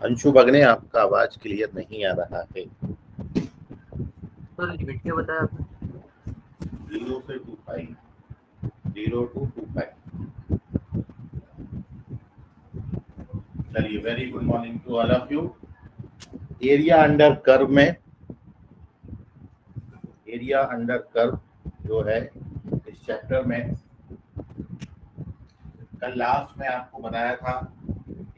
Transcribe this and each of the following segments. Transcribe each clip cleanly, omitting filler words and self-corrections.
अंशु भगने, आपका आवाज क्लियर नहीं आ रहा है। सर लिमिट क्या बताया आपने? 0 से 25, 0 to 25। चलिए, very good morning to all of you. Area under curve में, एरिया अंडर कर्व जो है इस चैप्टर में, कल लास्ट में आपको बताया था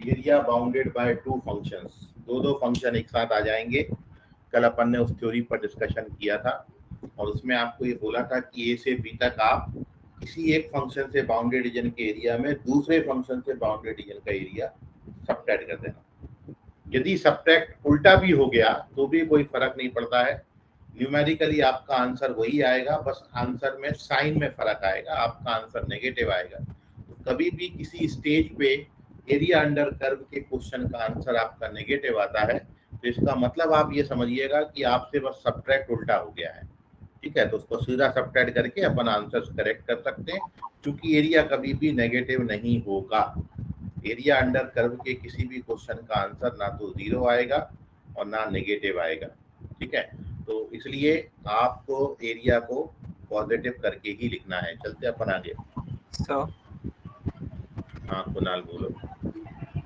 area bounded by two functions. दो फंक्शन एक साथ आ जाएंगे। कल अपन ने उस थ्योरी पर डिस्कशन किया था और उसमें आपको ये बोला था कि ए से बी तक आप किसी एक फंक्शन से बाउंडेड रीजन के एरिया में दूसरे फंक्शन से बाउंडेड रीजन का एरिया सबट्रैक्ट कर देना। यदि सबट्रैक्ट उल्टा भी हो गया तो भी कोई फर्क नहीं पड़ता है, न्यूमेरिकली आपका आंसर वही आएगा, बस आंसर में साइन में फर्क आएगा, आपका आंसर नेगेटिव आएगा। तो कभी भी किसी स्टेज पे एरिया अंडर कर्व के क्वेश्चन का आंसर आपका नेगेटिव आता है तो इसका मतलब आप ये समझिएगा कि आपसे बस सबट्रैक्ट उल्टा हो गया है। ठीक है, तो उसको सीधा सबट्रैक्ट करके अपन आंसर करेक्ट कर सकते हैं, क्योंकि एरिया कभी भी नेगेटिव नहीं होगा। एरिया अंडर कर्व के किसी भी क्वेश्चन का आंसर ना तो 0 आएगा और ना नेगेटिव आएगा। ठीक है, तो इसलिए आपको एरिया को पॉजिटिव करके ही लिखना है। चलते अपन आगे। सर हाँ कुणाल बोलो।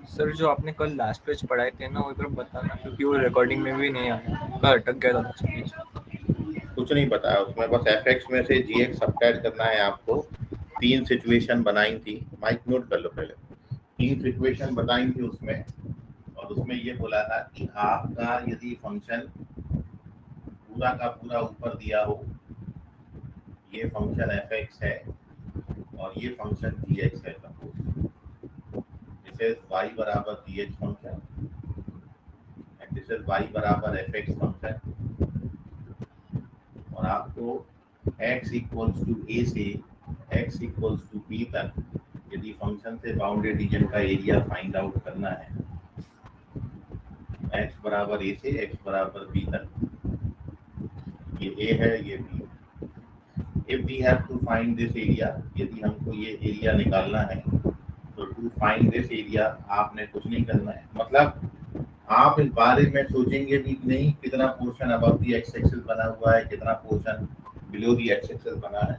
सर जो आपने कल लास्ट पेज पढ़ाए थे ना वो एक बार बताना, क्योंकि वो रिकॉर्डिंग में भी नहीं आया, कल अटक गया था लास्ट पेज। कुछ नहीं बताया उसमें, बस fx में से gx सबट्रैक्ट करना है आपको। 3 सिचुएशन बनाई थी, माइक नोट कर लो पहले। 3 सिचुएशन बताई थी उसमें, और उसमें ये बोला था कि आपका यदि फंक्शन पूरा का पूरा ऊपर दिया हो, ये फंक्शन fx है और ये फंक्शन gx है, दिस इज y बराबर gh function and this is y बराबर fx फंक्शन, और आपको x इक्वल्स टू a से x इक्वल्स टू b तक यदि फंक्शन से बाउंडेड रीजन का एरिया फाइंड आउट करना है, x बराबर a से x बराबर b तक, ये a है ये b। If we have to find this area, यदि हमको ये एरिया निकालना है तो टू फाइंड दिस एरिया आपने कुछ नहीं करना है, मतलब आप इस बारे में सोचेंगे भी नहीं कितना पोर्शन अबव दी एक्स एक्सिस बना हुआ है, कितना portion below the x axis बना है।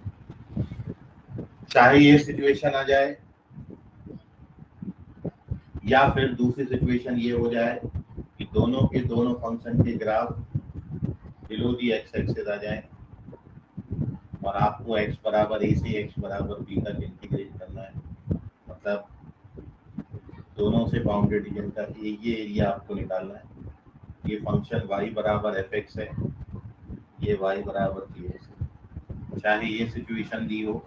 चाहे ये सिचुएशन आ जाए या फिर दूसरी सिचुएशन ये हो जाए कि दोनों के दोनों फंक्शन के graph below the x axis आ जाए और आपको x बराबर a से x बराबर b तक इंटीग्रेट करना है, मतलब दोनों से बाउंडेड रीजन का ये एरिया आपको निकालना है। ये फंक्शन y बराबर fx है, ये y बराबर gx है। चाहे ये सिचुएशन दी हो,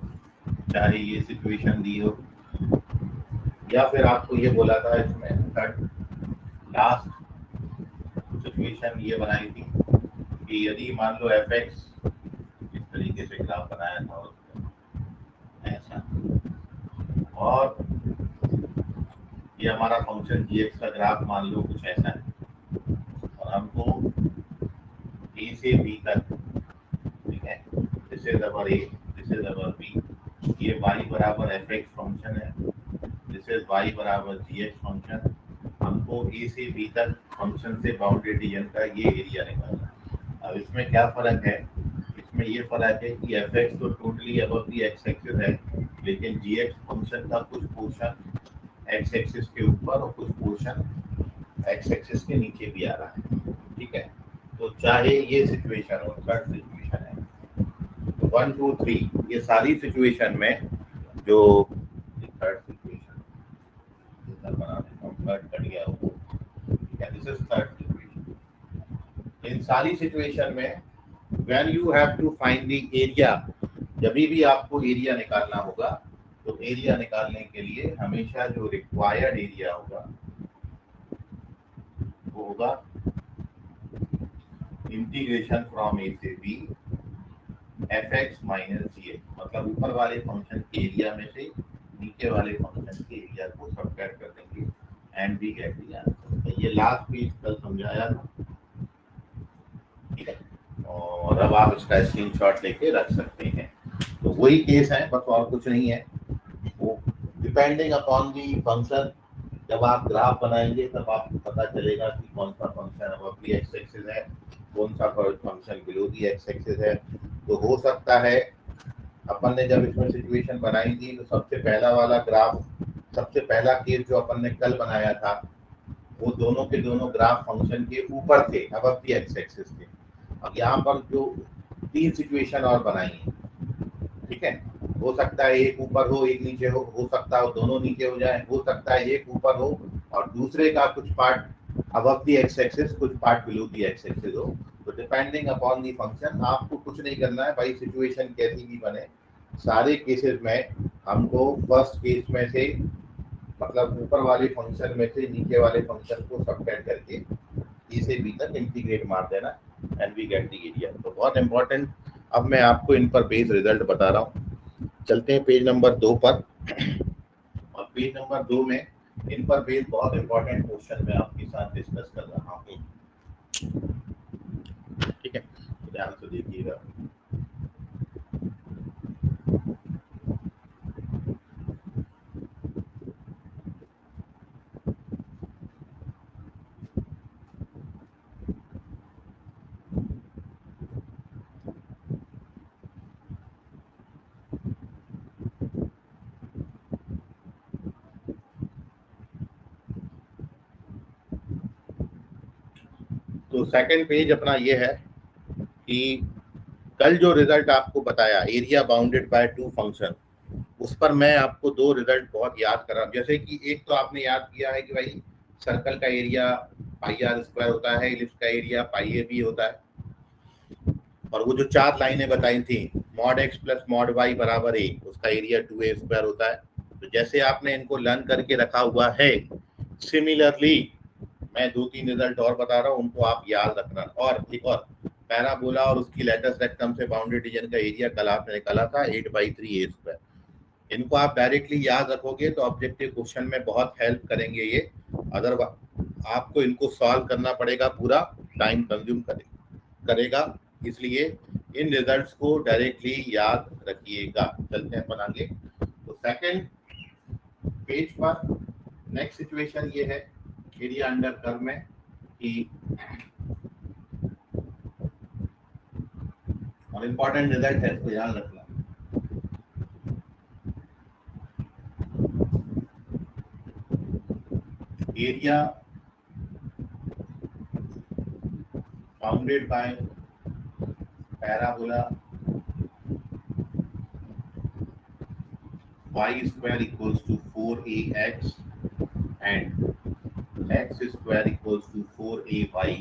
चाहे ये सिचुएशन दी हो, या फिर आपको ये बोला था इसमें थर्ड लास्ट सिचुएशन ये बनाई थी कि यदि मान लो fx इस तरीके से ग्राफ बनाया था ऐसा, और ये हमारा फंक्शन gx का ग्राफ मान लो कुछ ऐसा है, और हमको a से b तक, ठीक है, this is our a, this is our b, ये y बराबर fx फंक्शन है, दिस इज y बराबर gx फंक्शन, हमको a से b तक फंक्शन से बाउंडेड रीजन का ये एरिया निकालना है। अब इसमें क्या फर्क है, इसमें ये फर्क है कि fx तो टोटली अबव दी एक्स एक्सिस है, लेकिन gx फंक्शन का कुछ पोर्शन एक्स एक्सिस के ऊपर और कुछ पोर्शन एक्स एक्सिस के नीचे भी आ रहा है। ठीक है, तो चाहे ये सिचुएशन हो, थर्ड सिचुएशन है 1 2 3, ये सारी सिचुएशन में जो थर्ड सिचुएशन बना देता हूँ, थर्ड कट गया हो, ठीक है, दिस इज थर्ड सिचुएशन। इन सारी सिचुएशन में when you have to find the area, जब भी आपको एरिया निकालना होगा तो एरिया निकालने के लिए हमेशा जो रिक्वायर्ड एरिया होगा वो होगा इंटीग्रेशन फ्रॉम ए से बी fx माइनस gx, मतलब ऊपर वाले फंक्शन के एरिया में से नीचे वाले फंक्शन के एरिया को सबट्रैक्ट कर देंगे and we get the answer. ये लास्ट पेज कल समझाया था, ठीक है, और अब आप इसका स्क्रीनशॉट लेके रख सकते हैं। तो वही केस है, बस और कुछ नहीं है। वो डिपेंडिंग अपॉन दी फंक्शन जब आप ग्राफ बनाएंगे तब आपको पता चलेगा कि कौन सा function above the x axis है, कौन सा function below the x axis है। तो हो सकता है अपन ने जब इसमें सिचुएशन बनाई थी तो सबसे पहला वाला ग्राफ, सबसे पहला केस जो अपन ने कल बनाया था, वो दोनों के दोनों ग्राफ फंक्शन के ऊपर थे, अबव द एक्स एक्सिस थे। अब यहाँ पर जो 3 सिचुएशन और बनाई है, ठीक है, हो सकता है एक ऊपर हो एक नीचे हो सकता है दोनों नीचे हो जाए, हो सकता है एक ऊपर हो और दूसरे का कुछ part above the x axis, कुछ part below the x axis हो। तो डिपेंडिंग अपॉन द फंक्शन आपको कुछ नहीं करना है भाई, सिचुएशन कैसी भी बने, सारे केसेस में हमको फर्स्ट केस में से, मतलब ऊपर वाले फंक्शन में से नीचे वाले फंक्शन को सबट्रैक्ट करके ए से बी तक इंटीग्रेट मार देना and we get the area. तो बहुत इंपॉर्टेंट। अब मैं आपको इन पर बेस्ड रिजल्ट बता रहा हूँ। चलते हैं पेज नंबर 2 पर। और पेज नंबर 2 में इन पर बेस्ड बहुत इंपॉर्टेंट क्वेश्चन मैं आपके साथ डिस्कस कर रहा हूँ, ठीक है, तो ध्यान से देखिएगा। तो सेकंड पेज अपना ये है कि कल जो रिजल्ट आपको बताया area bounded by two function, उस पर मैं आपको 2 रिजल्ट बहुत याद कर रहा हूँ। जैसे कि एक तो आपने याद किया है कि भाई सर्कल का एरिया पाई आर स्क्वायर होता है, इलिप्स का एरिया पाई ए बी होता है, और वो जो 4 लाइनें बताई थी mod x plus mod y बराबर ए, उसका एरिया 2a स्क्वायर होता है। तो जैसे आपने इनको लर्न करके रखा हुआ है, सिमिलरली मैं 2-3 रिजल्ट और बता रहा हूँ, उनको आप याद रखना। और एक और पैराबोला और उसकी लेटेस्ट रेक्टम से बाउंडेड रीजन का एरिया कल आपने निकाला था 8/3a स्क्वायर। इनको आप डायरेक्टली याद रखोगे तो ऑब्जेक्टिव क्वेश्चन में बहुत हेल्प करेंगे ये। अदरवाइज आपको इनको सॉल्व करना पड़ेगा, पूरा टाइम कंज्यूम करेगा, इसलिए इन रिजल्ट्स को डायरेक्टली याद रखिएगा। चलते हैं अपन आगे। तो सेकंड पेज पर नेक्स्ट सिचुएशन ये है एरिया अंडर कर्व में कि, और इम्पोर्टेंट रिजल्ट है इसको याद रखना। Area bounded by parabola y square equals to 4ax and x square equals to 4ay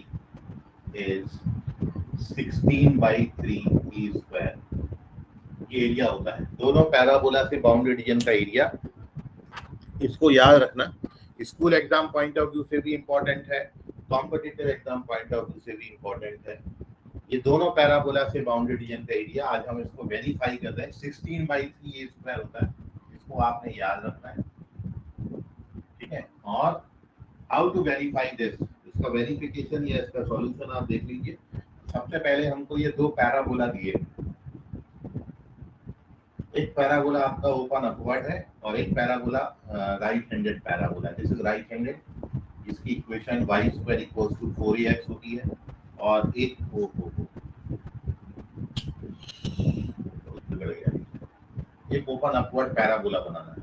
is 16/3 square। ये एरिया होता है दोनों पैराबोला से बाउंडेड रीजन का एरिया। इसको याद रखना, school exam point of view से भी इम्पोर्टेंट है, competitive exam point of view से भी इम्पोर्टेंट है। ये दोनों पैराबोला से बाउंडेड रीजन का एरिया, आज हम इसको वेरीफाई कर रहे हैं, 16/3 स्क्वायर होता है, इसको आपने याद रखना है, ठीक है। और हाउ टू वेरीफाई दिस, इसका वेरिफिकेशन या इसका सॉल्यूशन आप देख लीजिए। सबसे पहले हमको ये 2 पैराबोला दिए, एक पैराबोला आपका ओपन अपवर्ड है और एक parabola right handed parabola. This is right handed, इसकी equation y square equals to 4ax होती है। और एक एक ओपन अपवर्ड पैराबोला बनाना है।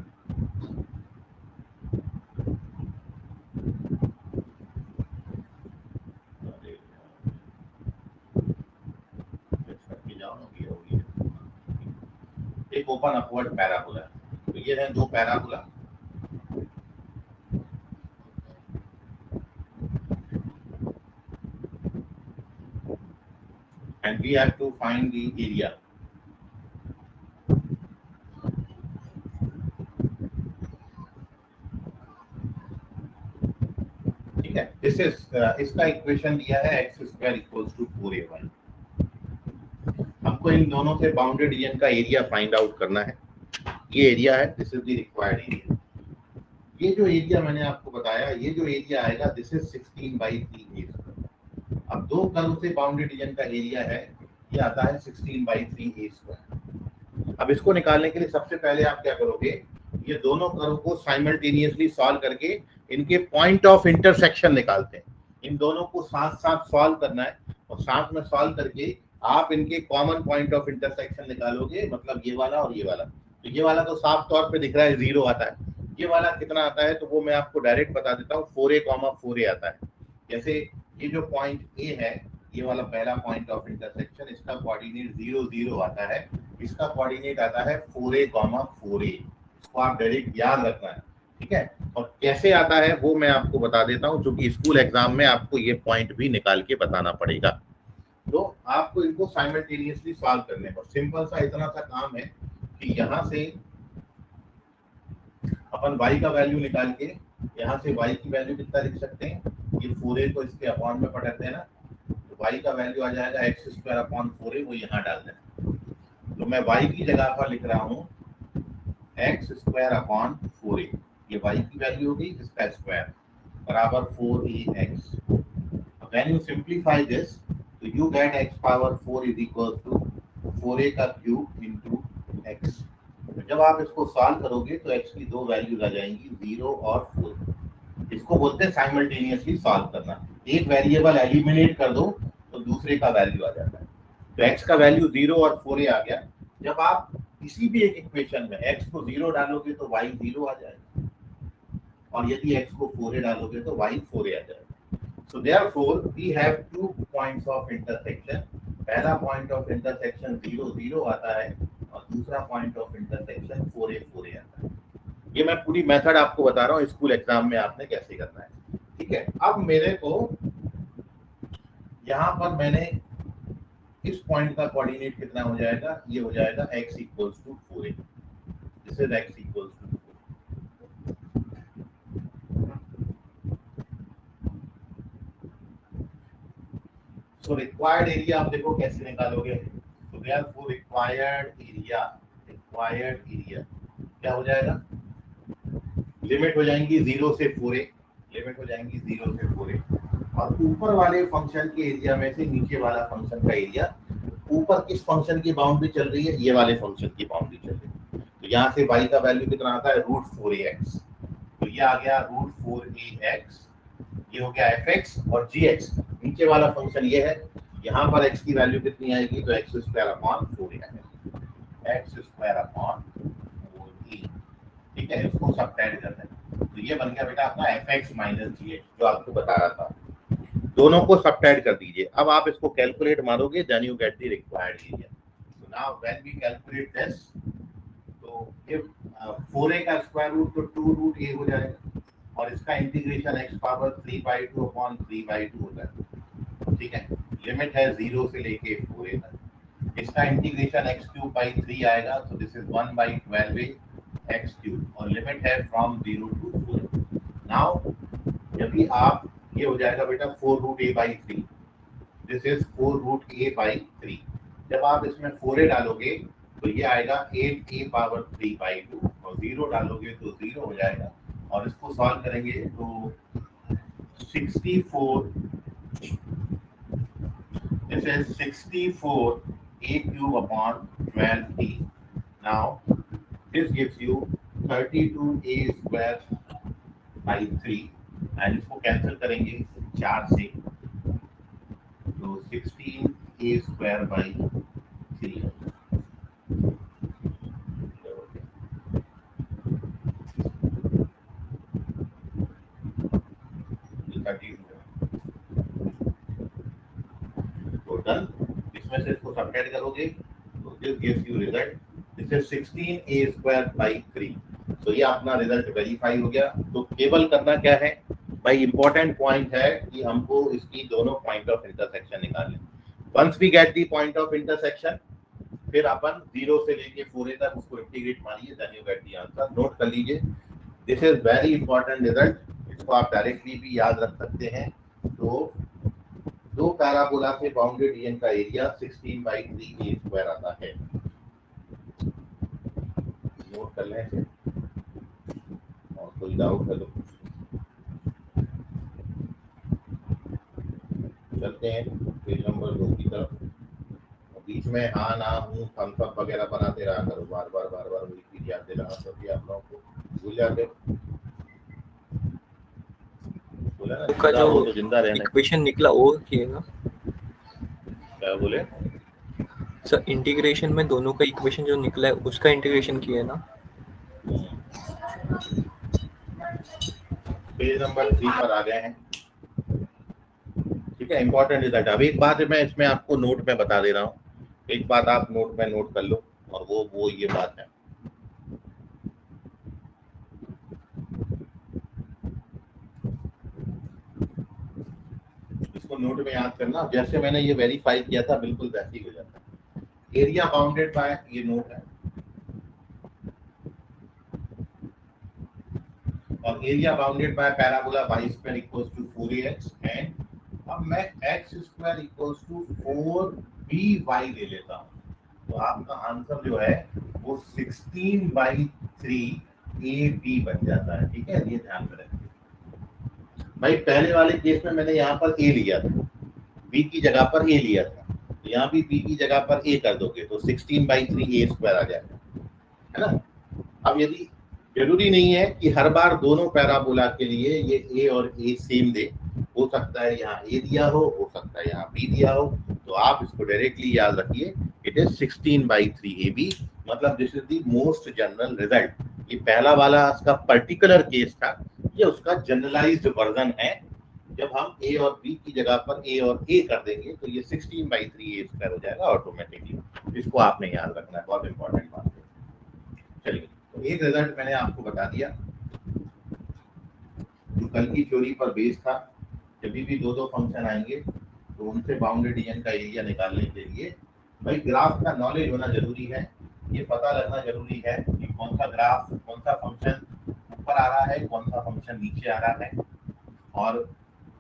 एक ओपन अपवर्ड पैराबोला, तो ये है 2 parabola. and we have to find the area। ठीक है, दिस इज इसका इक्वेशन दिया है x square equals to 4ay। हमको इन दोनों से बाउंडेड रीजन का एरिया फाइंड आउट करना है। ये एरिया है, this is the required area. ये जो एरिया मैंने आपको बताया, ये जो एरिया आएगा दिस इज 16/3a स्क्वायर। अब 2 कर्व से बाउंडेड रीजन का एरिया है, ये आता है 16/3a स्क्वायर। अब इसको निकालने के लिए सबसे पहले आप क्या करोगे, ये दोनों कर्व को साइमल्टेनियसली सॉल्व करके इनके पॉइंट ऑफ इंटरसेक्शन निकालते हैं। इन दोनों को साथ साथ सॉल्व करना है और साथ में सॉल्व करके आप इनके कॉमन पॉइंट ऑफ इंटरसेक्शन निकालोगे, मतलब ये वाला और ये वाला। तो ये वाला तो साफ तौर पे दिख रहा है 0 आता है। ये वाला कितना आता है तो वो मैं आपको डायरेक्ट बता देता हूँ, 4a, 4a आता है। जैसे ये जो पॉइंट ए है, ये वाला पहला पॉइंट ऑफ इंटरसेक्शन, इसका कोऑर्डिनेट 0 0 आता है, इसका कोऑर्डिनेट आता है 4a, 4a। इसको आप डायरेक्ट याद रखना है, ठीक है। और कैसे आता है वो मैं आपको बता देता हूँ, क्योंकि स्कूल एग्जाम में आपको ये पॉइंट भी निकाल के बताना पड़ेगा। तो आपको इनको साइमल्टेनियसली सॉल्व करने पर सिंपल सा इतना सा काम है कि यहाँ से अपन y का वैल्यू निकाल के यहाँ से y की वैल्यू कितना लिख सकते हैं, ये 4a को इसके अपॉन में पढ़ते हैं ना, तो y का वैल्यू आ जाएगा x² / 4a, वो यहाँ डाल देना। तो मैं y की जगह पर लिख रहा हूँ x² / 4a, ये y की वैल्यू हो गई, इसका स्क्वायर बराबर 4ax। When you simplify this, so you get x⁴ is equals to 4a का क्यूब इंटू x। जब आप इसको सॉल्व करोगे तो x की दो वैल्यूज आ जाएंगी, 0 और 4। इसको बोलते हैं साइमल्टेनियसली सॉल्व करना। एक वेरिएबल एलिमिनेट कर दो तो दूसरे का वैल्यू आ जाता है। तो x का वैल्यू 0 और 4a आ गया। जब आप किसी भी एक इक्वेशन में x को 0 डालोगे तो y 0 आ जाएगा, और यदि x को 4a डालोगे तो y 4a आ जाएगा। So therefore we have two points of intersection. पहला point of intersection 0 0 आता है और दूसरा point of intersection 4a 4a आता है। ये मैं पूरी मेथड आपको बता रहा हूँ, स्कूल एग्जाम में आपने कैसे करना है, ठीक है। अब मेरे को यहाँ पर मैंने इस पॉइंट का कोऑर्डिनेट कितना हो जाएगा, ये हो जाएगा x = 4a। This is x = 4। तो रिक्वायर्ड एरिया आप देखो कैसे निकालोगे। तो देयरफॉर रिक्वायर्ड एरिया क्या हो जाएगा, लिमिट हो जाएंगी 0 से 4a, लिमिट हो जाएंगी 0 से 4a, और ऊपर वाले फंक्शन के एरिया में से नीचे वाला फंक्शन का एरिया। ऊपर किस फंक्शन की बाउंड्री चल रही है, ये वाले फंक्शन की बाउंड्री चल रही है। तो यहाँ से y का वैल्यू कितना आता है, √4ax। तो ये आ गया √4ax, ये हो गया fx और gx, नीचे वाला फंक्शन ये है। यहाँ पर x की वैल्यू कितनी आएगी, तो x² / 4a आएगा, x² / 4a, ठीक है। इसको सब्ट्रैक्ट करते हैं तो ये बन गया बेटा आपका fx - gx, जो आपको बता रहा था। दोनों को सब्ट्रैक्ट कर दीजिए। अब आप इसको कैलकुलेट मारोगे, then you get the required area. So now when we calculate this, तो इफ 4a का स्क्वायर रूट तो 2√a हो जाएगा, और इसका इंटीग्रेशन x⁴ अपॉन 3/2 होता है, ठीक है। लिमिट है 0 से लेके 4a तक। इसका इंटीग्रेशन x³ / 3 आएगा, तो दिस इज 1/12a x³, और लिमिट है फ्रॉम 0 to 4। नाउ यदि आप, ये हो जाएगा बेटा 4√a/3, दिस इज 4√a/3। जब आप इसमें 4a डालोगे तो ये आएगा 8a⁴3/2, और 0 डालोगे तो 0 हो जाएगा, और इसको सॉल्व करेंगे तो 64, this is 64a³ upon 12a. Now this gives you 32a² / 3, and इसको कैंसिल करेंगे 4 से, तो 16a² / 3। टोटल इसमें से इसको सब्ट्रैक्ट करोगे तो this gives you result, this is 16a² / 3। तो ये अपना रिजल्ट वेरीफाई हो गया। तो केवल करना क्या है भाई, इंपॉर्टेंट पॉइंट है कि हमको इसकी दोनों पॉइंट ऑफ इंटरसेक्शन निकालने। Once we get the point of intersection, फिर अपन 0 से लेके 4a तक उसको इंटीग्रेट मारिए, then you get the answer. Note कर लीजिए, this is very important result, इसको आप डायरेक्टली भी याद रख सकते हैं। तो दो पैराबोला से बाउंडेड रीजन का एरिया 16/3a² आता है। नोट कर लें इसे, और कोई डाउट है तो चलते हैं पेज नंबर 2 की तरफ। बीच में हाँ ना हूँ थम्स अप वगैरह बनाते रहा करो, बार बार वही चीज याद दिलाना पड़ती है आप लोगों को। भूल जाते हो, बोला ना का जिंदा जो हो तो जिंदा रहना। इक्वेशन निकला वो किएगा क्या बोले? सर? इंटीग्रेशन में दोनों का इक्वेशन जो निकला है उसका इंटीग्रेशन किया है ना? पेज नंबर 3 पर आ गए हैं। ठीक है, इंपॉर्टेंट रिजल्ट। अब एक बात मैं इसमें आपको नोट में बता दे रहा हूँ, एक बात आप नोट में नोट कर लो, और वो ये बात है, इसको नोट में याद करना। जैसे मैंने ये वेरीफाई किया था बिल्कुल वैसे ही हो जाता है। एरिया बाउंडेड बाय, ये नोट है, और area bounded by parabola y square equals to 4ax, and अब मैं x square equals to 4by ले लेता हूँ, तो आपका आंसर जो है वो 16/3ab बन जाता है। ठीक है, ये ध्यान में रखिए भाई। पहले वाले केस में मैंने यहाँ पर a लिया था, b की जगह पर a लिया था, तो यहाँ भी b की जगह पर a कर दोगे तो 16/3a स्क्वायर आ जाएगा, है ना। अब यदि जरूरी नहीं है कि हर बार दोनों पैराबोला के लिए ये ए और ए सेम दे, हो सकता है यहाँ ए दिया हो सकता है यहाँ बी दिया हो, तो आप इसको डायरेक्टली याद रखिए, इट इज 16/3ab, मतलब this is the most general result. ये पहला वाला इसका पर्टिकुलर केस था, ये उसका जनरलाइज्ड वर्जन है। जब हम ए और बी की जगह पर ए और ए कर देंगे तो ये 16/3a स्क्वायर हो जाएगा ऑटोमेटिकली। इसको आपने याद रखना है, बहुत इंपॉर्टेंट बात है। चलिए, तो एक रिजल्ट मैंने आपको बता दिया जो कल की थ्योरी पर बेस था। जब भी दो दो फंक्शन आएंगे तो उनसे बाउंडेड रीजन का एरिया निकालने के लिए भाई ग्राफ का नॉलेज होना जरूरी है। ये पता लगना जरूरी है कि कौन सा ग्राफ, कौन सा फंक्शन ऊपर आ रहा है, कौन सा फंक्शन नीचे आ रहा है, और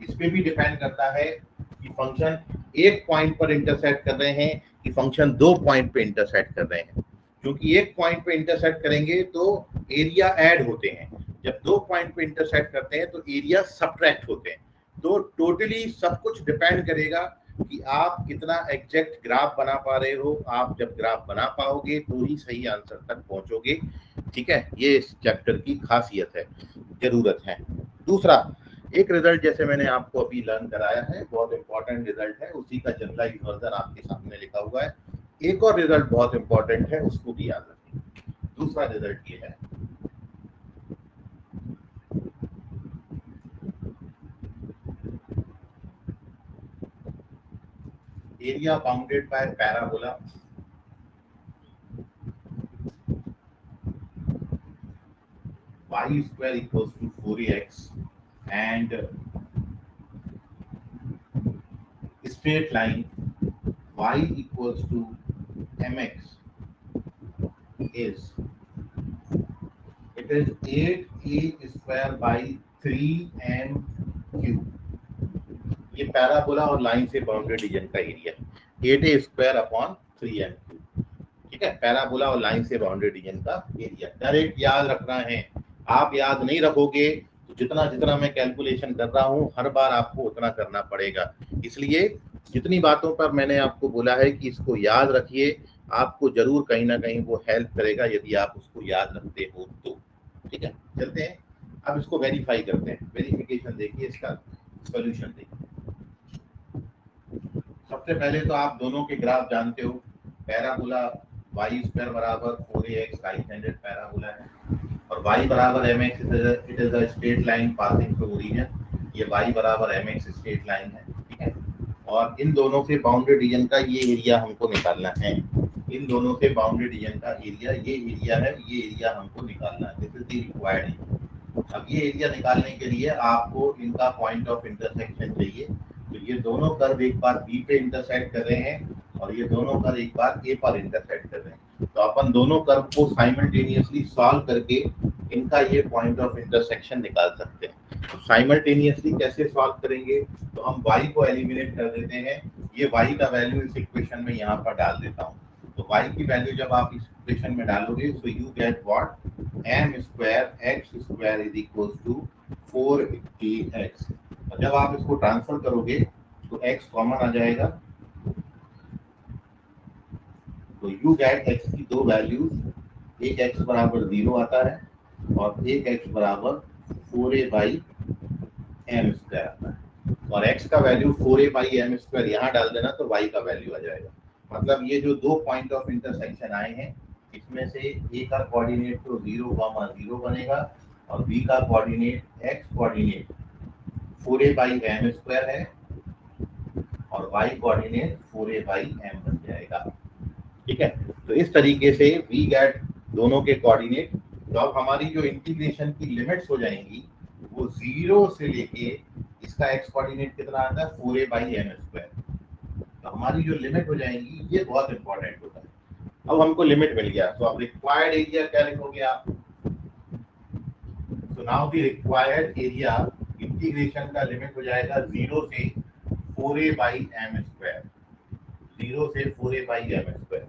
इस पे भी डिपेंड करता है कि फंक्शन एक पॉइंट पर इंटरसेक्ट कर रहे हैं कि फंक्शन दो पॉइंट पे इंटरसेक्ट कर रहे हैं। क्योंकि एक पॉइंट पे इंटरसेक्ट करेंगे तो एरिया ऐड होते हैं, जब दो पॉइंट पे इंटरसेक्ट करते हैं तो एरिया सबट्रैक्ट होते हैं। तो टोटली सब कुछ डिपेंड करेगा कि आप कितना एग्जैक्ट ग्राफ बना पा रहे हो। आप जब ग्राफ बना पाओगे तो ही सही आंसर तक पहुंचोगे। ठीक है, ये इस चैप्टर की खासियत है, जरूरत है। दूसरा एक रिजल्ट जैसे मैंने आपको अभी लर्न कराया है, बहुत इंपॉर्टेंट रिजल्ट है, उसी का जनरलाइज वर्जन आपके सामने लिखा हुआ है। एक और रिजल्ट बहुत इंपॉर्टेंट है, उसको भी याद रखिए। दूसरा रिजल्ट ये है, area bounded by parabola y square equals to 4ax and straight line y equals to mx is, it is 8a square by 3m cube। ये पैराबोला और लाइन से बाउंडेड रीजन का एरिया है, 8a square upon 3m cube. ठीक है, parabola और line से bounded reason का एरिया डायरेक्ट याद रखना है। आप याद नहीं रखोगे तो जितना जितना मैं कैलकुलेशन कर रहा हूँ हर बार आपको उतना करना पड़ेगा। इसलिए जितनी बातों पर मैंने आपको बोला है कि इसको याद रखिए, आपको जरूर कहीं ना कहीं वो हेल्प करेगा यदि आप उसको याद रखते हो तो। ठीक है, चलते हैं अब इसको वेरीफाई करते हैं। वेरिफिकेशन देखिए, इसका सोल्यूशन देखिए। सबसे पहले तो आप दोनों के ग्राफ जानते हो। पैराबोला y स्क्वायर बराबर 4ax राइट हैंडेड पैराबोला है, और y बराबर mx, it is a straight line passing through origin. ये y बराबर mx स्ट्रेट लाइन है। ठीक है, और इन दोनों से बाउंडेड रीजन का ये एरिया हमको निकालना है। इन दोनों से बाउंडेड रीजन का एरिया, ये एरिया है, ये एरिया हमको निकालना है। This is the required. अब ये एरिया निकालने के लिए आपको इनका पॉइंट ऑफ इंटरसेक्शन चाहिए। तो ये दोनों कर्व एक बार बी पे इंटरसेक्ट कर रहे हैं और ये दोनों कर्व एक बार ए पर इंटरसेक्ट कर रहे हैं। तो अपन दोनों कर्व को साइमल्टेनियसली सॉल्व करके इनका ये पॉइंट ऑफ इंटरसेक्शन निकाल सकते हैं। तो साइमल्टेनियसली कैसे सॉल्व करेंगे, तो हम y को एलिमिनेट कर देते हैं। ये y का वैल्यू इस इक्वेशन में यहाँ पर डाल देता हूँ। तो y की वैल्यू जब आप इस इक्वेशन में डालोगे तो you get what, m square x square is equal to 4ax। और जब आप इसको ट्रांसफर करोगे तो x कॉमन आ जाएगा, तो यू गेट x की दो वैल्यूज, एक x बराबर 0 आता है और एक x बराबर 4a/m² आता है। और x का वैल्यू 4a/m² यहाँ डाल देना तो y का वैल्यू आ जाएगा। मतलब ये जो दो पॉइंट ऑफ इंटरसेक्शन आए हैं, इसमें से a का कोऑर्डिनेट तो 0,0 बनेगा और b का कोऑर्डिनेट x कोऑर्डिनेट 4a/m² है और y कोऑर्डिनेट 4a/m बन जाएगा। ठीक है, तो इस तरीके से वी गेट दोनों के कोऑर्डिनेट। तो अब हमारी जो इंटीग्रेशन की लिमिट्स हो जाएंगी वो 0 से लेके इसका x कोऑर्डिनेट कितना आता है 4a/m²। तो हमारी जो लिमिट हो जाएंगी ये बहुत इंपॉर्टेंट होता है। अब हमको लिमिट मिल गया, तो अब रिक्वायर्ड एरिया क्या लिखोगे आप? तो now the required area integration का लिमिट हो जाएगा 0 से 4a/m²। 0 से 4a/m²।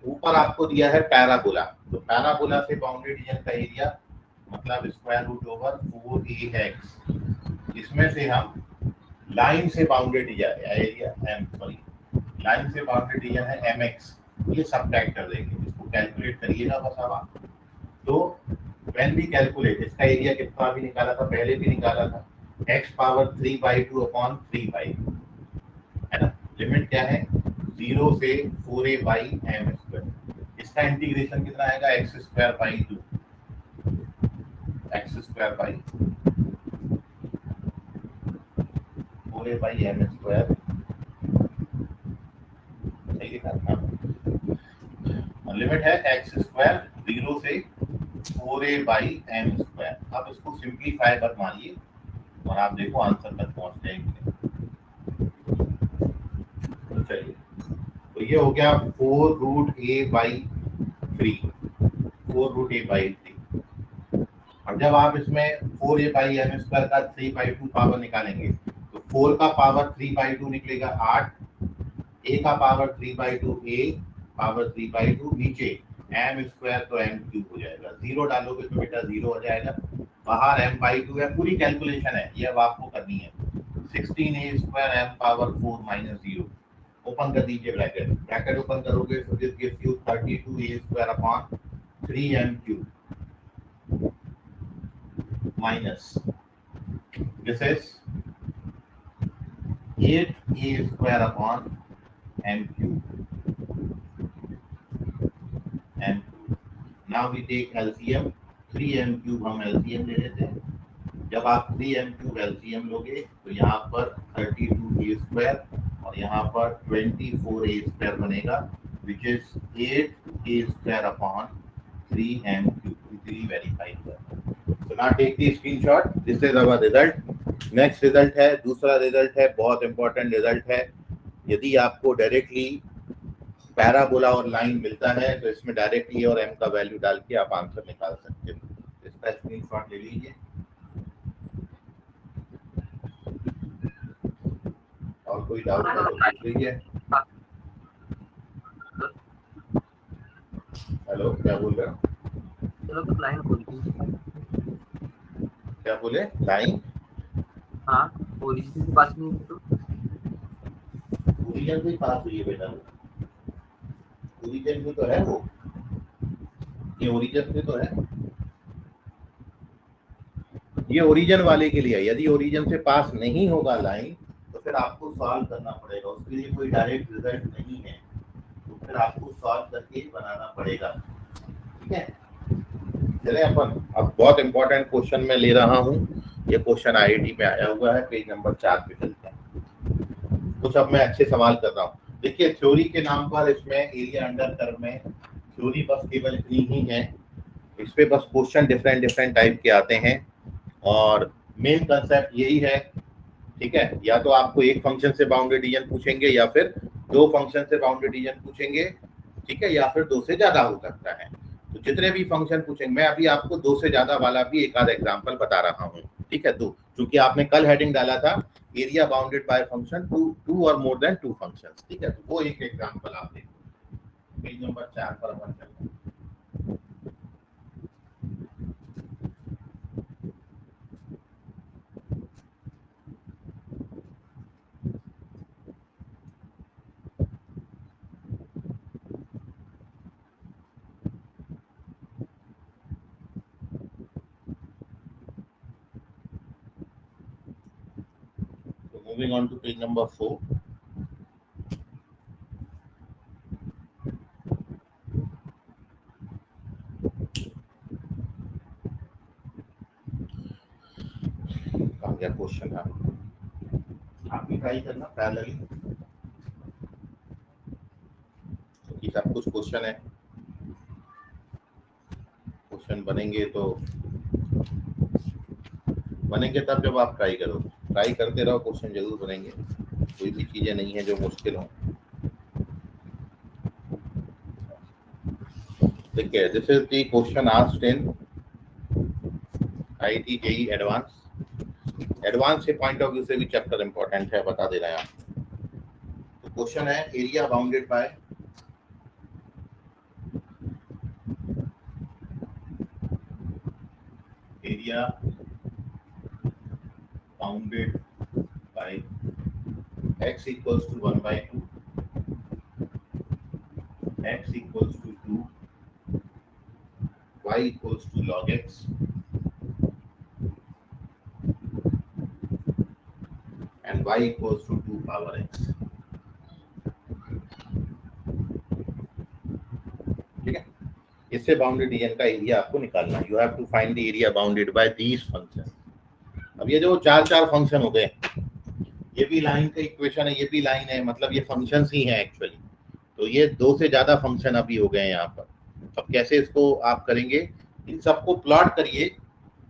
ऊपर आपको दिया है पैराबोला, तो पैराबोला से बाउंड्री रीजन का एरिया मतलब स्क्वायर रूट ओवर 4ax। इसमें से हम लाइन से बाउंडेड एरिया लाइन से बाउंडेड रीजन है mx, ये सबट्रैक्ट कर देंगे, इसको कैलकुलेट करिएगा बस अब आप। तो व्हेन वी कैलकुलेट, इसका एरिया कितना भी निकाला था, पहले भी निकाला था, x पावर 3/2/3 है ना। लिमिट क्या है 0 से 4a/m²। इसका इंटीग्रेशन कितना आएगा x²/2 4a/m²। सही लिखा था। लिमिट है x² 0 से 4a/m²। अब इसको सिंप्लीफाई कर मारिए और आप देखो आंसर तक पहुंच जाएंगे। तो चलिए, तो ये हो गया 4√a/3। 4√a/3। और जब आप इसमें 4a/m² का 3/2 पावर निकालेंगे तो 4 का पावर 3/2 निकलेगा 8, a का पावर 3/2, a पावर 3/2, नीचे m² तो m³ हो जाएगा। 0 डालोगे तो बेटा 0 हो जाएगा, बाहर m/2 है। पूरी कैलकुलेशन है ये, अब आपको करनी है। 16a² m power 4 minus 0। Open कर दीजिए ब्रैकेट, ब्रैकेट ओपन करोगे तो this gives you 32a² 3m³ minus this is 8a² m³। Now we take LCM. 3m³ हम एलसीएम ले लेते हैं। जब आप 3m³ एलसीएम लोगे तो यहाँ पर 32a² और यहाँ पर 24a² बनेगा, which is 8a² 3m³। Easily verify कर। So now take the screenshot. This is our result. Next result है, दूसरा रिजल्ट है, बहुत इंपॉर्टेंट रिजल्ट है। यदि आपको डायरेक्टली पैराबोला और लाइन मिलता है तो इसमें डायरेक्टली और m का वैल्यू डाल के आप आंसर निकाल सकते हो। इसका स्क्रीनशॉट ले लीजिए और कोई डाउट है तो पूछ लीजिए। हेलो, क्या बोल रहे हो? चलो तो लाइन खोल दीजिए। क्या बोले? लाइन? हाँ, ओरिजिन के पास नहीं है तो ओरिजिन भी पास हुई है बेटा, ओरिजिन भी तो है वो, ये ओरिजिन भी तो है, ये ओरिजिन वाले के लिए है। यदि ओरिजिन से पास नहीं होगा लाइन तो फिर आपको सॉल्व करना पड़ेगा, उसके लिए कोई डायरेक्ट रिजल्ट नहीं है, तो फिर आपको सॉल्व करके बनाना पड़ेगा। ठीक है, चले अपन अब बहुत इंपॉर्टेंट क्वेश्चन मैं ले रहा हूँ। ये क्वेश्चन आईआईटी में आया हुआ है, पेज नंबर 4 पे चलते हैं। कुछ अब मैं अच्छे सवाल कर रहा हूँ। देखिए, थ्योरी के नाम पर इसमें एरिया अंडर कर्व में थ्योरी बस केवल इतनी ही है, इस पे बस क्वेश्चन डिफरेंट डिफरेंट टाइप के आते हैं और मेन कंसेप्ट यही है। ठीक है, या तो आपको एक फंक्शन से बाउंडेड रीजन पूछेंगे या फिर दो फंक्शन से बाउंडेड रीजन पूछेंगे। ठीक है, या फिर दो से ज्यादा हो सकता है। तो जितने भी फंक्शन पूछेंगे, मैं अभी आपको दो से ज्यादा वाला भी एक आध एग्जांपल बता रहा हूँ। ठीक है, दो, क्योंकि आपने कल हेडिंग डाला था area bounded by function two or more then two functions. ठीक है, तो वो एक एग्जांपल आप देखो, पेज नंबर 4 पर अपन चलते हैं। moving on to page number 4. कहाँ गया क्वेश्चन? आप भी ट्राई करना पैरेलली, क्योंकि सब कुछ क्वेश्चन है। क्वेश्चन बनेंगे तब जब आप ट्राई करो। ट्राई करते रहो, क्वेश्चन जरूर बनेंगे। कोई भी चीजें नहीं है जो मुश्किल हो। देखिए, this is the question asked in IIT JEE advance के पॉइंट ऑफ व्यू से भी चैप्टर इंपॉर्टेंट है, बता दे रहे हैं आप। तो क्वेश्चन है area bounded bye x equals to 1/2, x equals to 2, y equals to log x, and y equals to 2 power x. ठीक है, इससे बाउंडेड रीजन का एरिया आपको निकालना है। You have to find the area bounded by these function. अब ये जो चार फंक्शन हो गए, ये भी लाइन का इक्वेशन है, ये भी लाइन है, मतलब ये फंक्शंस ही हैं एक्चुअली। तो ये 2 से ज्यादा फंक्शन अभी हो गए हैं यहाँ पर। अब कैसे इसको आप करेंगे? इन सबको प्लॉट करिए।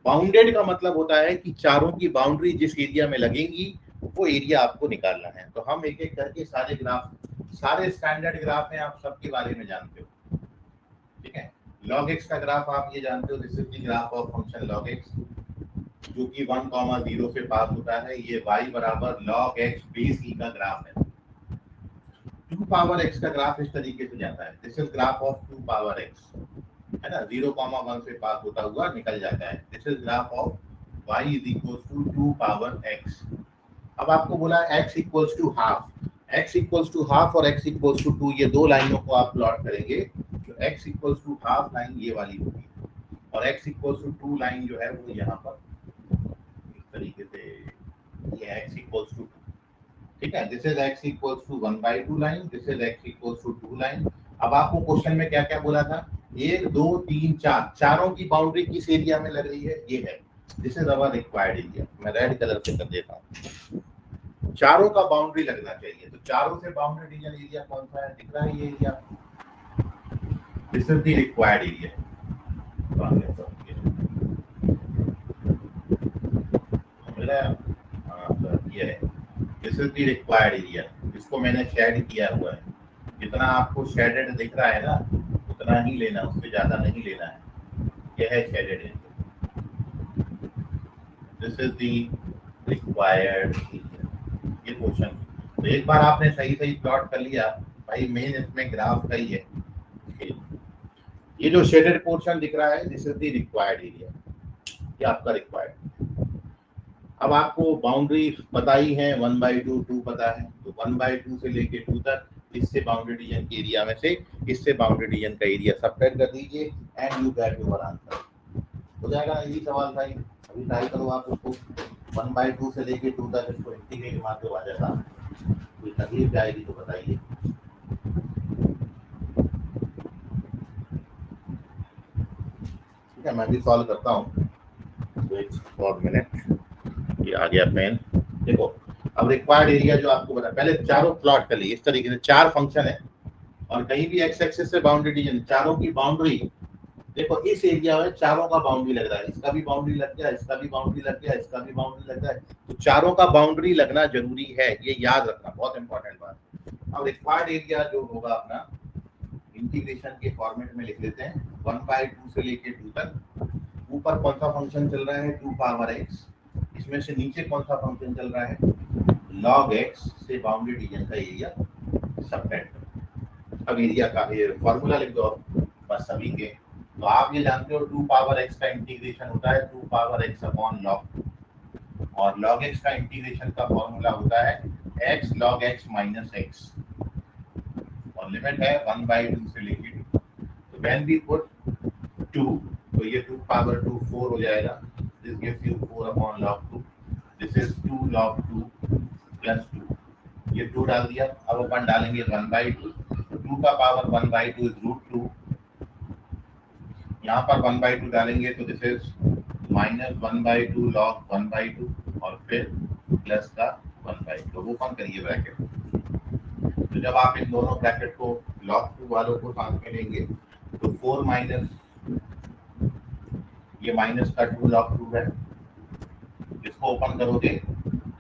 बाउंडेड का मतलब होता है कि चारों की बाउंड्री जिस एरिया में लगेंगी वो एरिया आपको निकालना है। तो हम एक एक करके सारे ग्राफ, सारे स्टैंडर्ड ग्राफ हैं, आप सबके बारे में जानते हो। ठीक है, log x का ग्राफ आप ये जानते हो, this is the graph of function log x, जो कि 1,0 से पास होता है। ये y बराबर log x बेस e का ग्राफ है। 2 पावर x का ग्राफ इस तरीके से जाता है, this is graph of 2 power x, है ना। 0,1 से पास होता हुआ निकल जाता है। This is graph of y is equal to 2 power x। अब आपको बोला x equals to half, x equals to half और x इक्वल्स टू 2, ये दो लाइनों को आप प्लॉट करेंगे। तो x equals to half line ये वाली होगी और x इक्वल्स टू 2 लाइन जो है वो यहाँ पर इस तरीके से, ये x इक्वल्स टू 2। ठीक है, this is x equals to 1/2 line, this is x equals to 2 line. अब आपको क्वेश्चन में क्या क्या बोला था? 1 2 3 4, चारों की बाउंड्री किस एरिया में लग रही है? ये है, this is our required area. मैं रेड कलर से कर देता हूँ। चारों का बाउंड्री लगना चाहिए। तो चारों से बाउंड्री रीजन एरिया कौन सा है? दिख रहा है ये area, this is the required area. ये है, this is the required area. इसको मैंने शेड किया हुआ है। जितना आपको शेडेड दिख रहा है ना, उतना ही लेना, उससे ज्यादा नहीं लेना है। यह है shaded area, this is the required area. ये क्वेश्चन, तो एक बार आपने सही प्लॉट कर लिया भाई, मेन इसमें ग्राफ का ही है। ये जो शेडेड पोर्शन दिख रहा है, this is the required area, ये आपका रिक्वायर्ड। अब आपको बाउंड्री पता ही है, 1/2 2 पता है, तो 1/2 से लेके 2 तक इससे बाउंड्री रीजन के एरिया में से इससे बाउंड्री रीजन का एरिया सबट्रैक्ट कर दीजिए and you get your answer. हो जाएगा, यही सवाल था। अभी ट्राई करो आप उसको, 1/2 से लेके 2 तक इसको इंटीग्रेट मार के आ जाता। कोई तकलीफ जाएगी तो बताइए। ठीक है, मैं भी सॉल्व करता हूँ। वेट फॉर मिनट, ये आ गया पेन। देखो, अब रिक्वायर्ड एरिया जो आपको बता, पहले चारों प्लॉट कर लिए इस तरीके से। 4 फंक्शन है और कहीं भी एक्स एक्सिस से बाउंड्री रीजन, चारों की बाउंड्री देखो इस एरिया में चारों का बाउंड्री लग रहा है। इसका भी बाउंड्री लग गया, इसका भी बाउंड्री लग गया, इसका भी बाउंड्री लग गया है। तो चारों का बाउंड्री लगना जरूरी है, ये याद रखना, बहुत इंपॉर्टेंट बात। अब रिक्वायर्ड एरिया जो होगा अपना, इंटीग्रेशन के फॉर्मेट में लिख लेते हैं। 1/2 से लेके 2 तक। ऊपर कौन सा फंक्शन चल रहा है? 2 पावर x। इसमें से नीचे कौन सा फंक्शन चल रहा है? log x से बाउंड्री रीजन का एरिया सबट्रैक्ट। अब एरिया का फॉर्मूला लिख दो बस सभी के। तो आप ये जानते हो 2 पावर x का इंटीग्रेशन होता है 2 पावर x अपॉन log, और log x का इंटीग्रेशन का फॉर्मूला होता है x log x minus x, और लिमिट है 1/2 से लेके 2। तो व्हेन वी पुट 2, तो ये 2 पावर 2 4 हो जाएगा। This gives you 4 upon log 2। This is 2 log 2 +2, ये 2 डाल दिया। अब अपन डालेंगे 1/2, 2 का पावर 1/2 इज √2, यहाँ पर 1/2 डालेंगे तो दिस इज -1/2 log 1/2 और फिर प्लस का 1/2। ओपन करिए ब्रैकेट। तो जब आप इन दोनों ब्रैकेट को log 2 वालों को साथ में लेंगे तो 4 माइनस ये माइनस का 2 log 2 है, इसको ओपन करोगे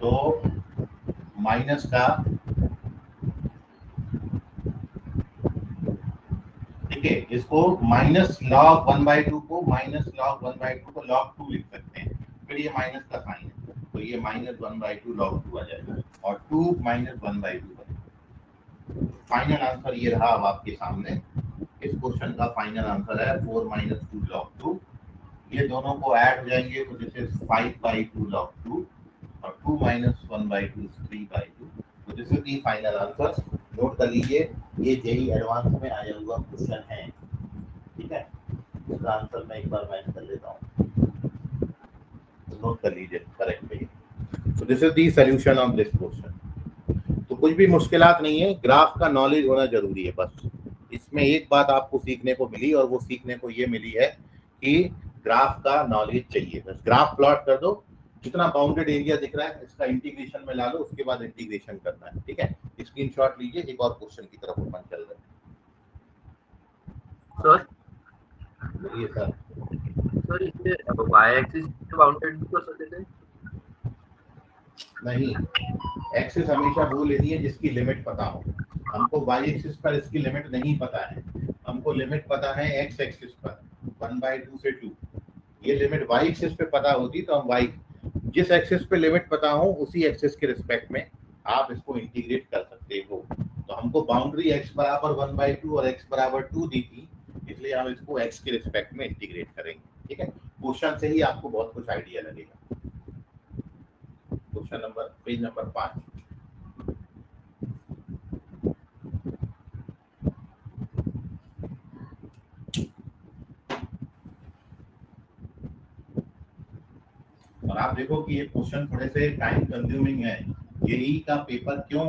तो माइनस का, ठीक है, इसको माइनस log 1/2 को log 2 लिख सकते हैं, फिर ये माइनस का साइन है तो ये -1/2 log 2 आ जाएगा और 2 - 1/2 बनेगा। फाइनल आंसर ये रहा अब आपके सामने। इस क्वेश्चन का फाइनल आंसर है 4 - 2 log 2। ये दोनों को ऐड हो जाएंगे तो दिस इज 5/2 log 2 और 2 - 1/2 is 3/2। तो this is the final answer. Note कर लीजिए, ये जेई एडवांस में आया हुआ क्वेश्चन है, ठीक है। इसका आंसर मैं एक बार मैच कर लेता हूँ, नोट कर लीजिए करेक्ट है। So this is the solution of this question. तो कुछ भी मुश्किलात नहीं है, ग्राफ का नॉलेज होना जरूरी है बस। इसमें एक बात आपको सीखने को मिली और वो सीखने को ये मिली है कि ग्राफ का नॉलेज चाहिए। बस ग्राफ प्लॉट कर दो, जितना बाउंडेड एरिया दिख रहा है इसका इंटीग्रेशन में ला लो, उसके बाद इंटीग्रेशन करना है, ठीक है। स्क्रीनशॉट लीजिए, एक और क्वेश्चन की तरफ अपन चल रहे सर हैं। ये सर सर इसमें y एक्सिस पे बाउंडेड भी कर सकते थे? नहीं, एक्सिस हमेशा वो लेनी है जिसकी लिमिट पता हो। हमको y एक्सिस पर इसकी लिमिट नहीं पता है, हमको लिमिट पता है x एक्सिस पर 1/2 से 2। ये लिमिट y एक्सिस पे पता होती तो हम y, जिस एक्सिस पे लिमिट पता हो उसी एक्सिस के रिस्पेक्ट में आप इसको इंटीग्रेट कर सकते हो। तो हमको बाउंड्री x बराबर 1/2 और x बराबर 2 दी थी, इसलिए हम इसको x के रिस्पेक्ट में इंटीग्रेट करेंगे, ठीक है। क्वेश्चन से ही आपको बहुत कुछ आइडिया लगेगा। Question number, page number 5। और आप देखो कि ये क्वेश्चन थोड़े से टाइम कंज्यूमिंग है। जेईई का पेपर क्यों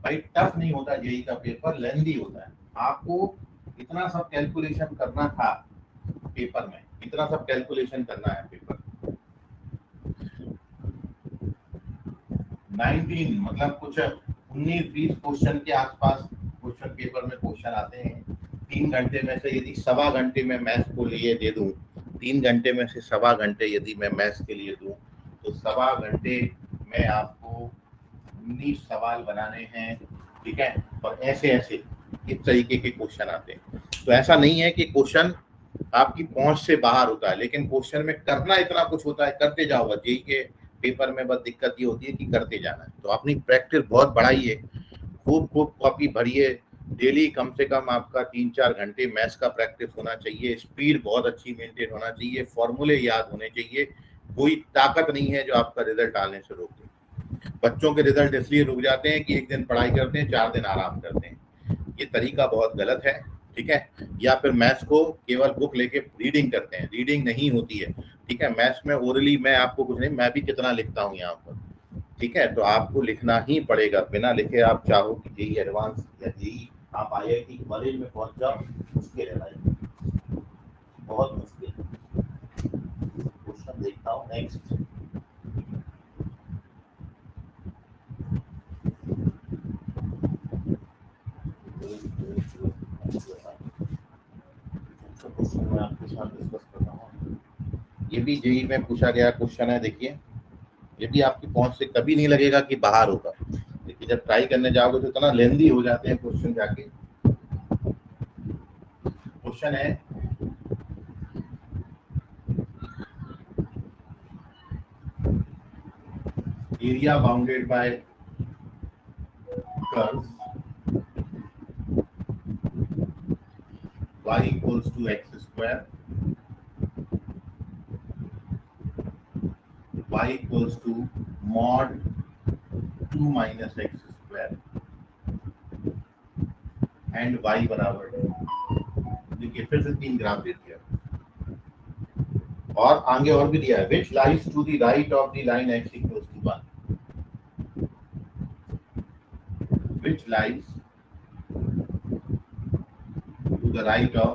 भाई टफ नहीं होता, जेईई का पेपर लेंथी होता है। आपको इतना सब कैलकुलेशन करना था पेपर में, इतना सब कैलकुलेशन करना है पेपर 19 मतलब कुछ 19-20 क्वेश्चन के आसपास क्वेश्चन पेपर में क्वेश्चन आते हैं। 3 घंटे में से यदि सवा घंटे में मैथ्स को लिए दे दूं, 3 घंटे में से सवा घंटे यदि मैं मैथ्स के लिए दूं तो सवा घंटे में आपको 19 सवाल बनाने हैं, ठीक है। और ऐसे ऐसे इस तरीके के क्वेश्चन आते हैं। तो ऐसा नहीं है कि क्वेश्चन आपकी पहुंच से बाहर होता है, लेकिन क्वेश्चन में करना इतना कुछ होता है, करते जाओ। जेईई के पेपर में बस दिक्कत ये होती है कि करते जाना है। तो अपनी प्रैक्टिस बहुत बढ़ाइए, खूब खूब कॉपी भरिए, डेली कम से कम आपका 3-4 घंटे मैथ्स का प्रैक्टिस होना चाहिए। स्पीड बहुत अच्छी मेंटेन होना चाहिए, फॉर्मूले याद होने चाहिए। कोई ताकत नहीं है जो आपका रिजल्ट आने से रोक दे। बच्चों के रिजल्ट इसलिए रुक जाते हैं कि एक दिन पढ़ाई करते हैं, 4 दिन आराम करते हैं। ये तरीका बहुत गलत है, ठीक है। या फिर मैथ्स को केवल बुक लेके रीडिंग करते हैं, रीडिंग नहीं होती है, ठीक है। मैथ्स में ओरली मैं आपको कुछ नहीं, मैं भी कितना लिखता हूँ यहाँ पर, ठीक है। तो आपको लिखना ही पड़ेगा, बिना लिखे आप चाहो कि जेईई एडवांस या जेईई आप आईआईटी कॉलेज में पहुंच जाओ, मुश्किल है भाई, बहुत मुश्किल है। क्वेश्चन देखता हूँ नेक्स्ट। क्वेश्चन मैं आपके साथ डिस्कस कर रहा हूँ। ये भी जेईई में पूछा गया क्वेश्चन है, देखिए। ये भी आपकी पहुंच से कभी नहीं लगेगा कि बाहर होगा, लेकिन जब ट्राई करने जाओगे तो इतना लेंदी हो जाते हैं क्वेश्चन जाके। क्वेश्चन है, area bounded bye curves y equals to x square, y equals to mod 2 minus x square and y बराबर है। देखिए फिर से 3 ग्राफ दे दिया और आगे और भी दिया है, which lies to the right of the line x equals to 1। which lies to the right of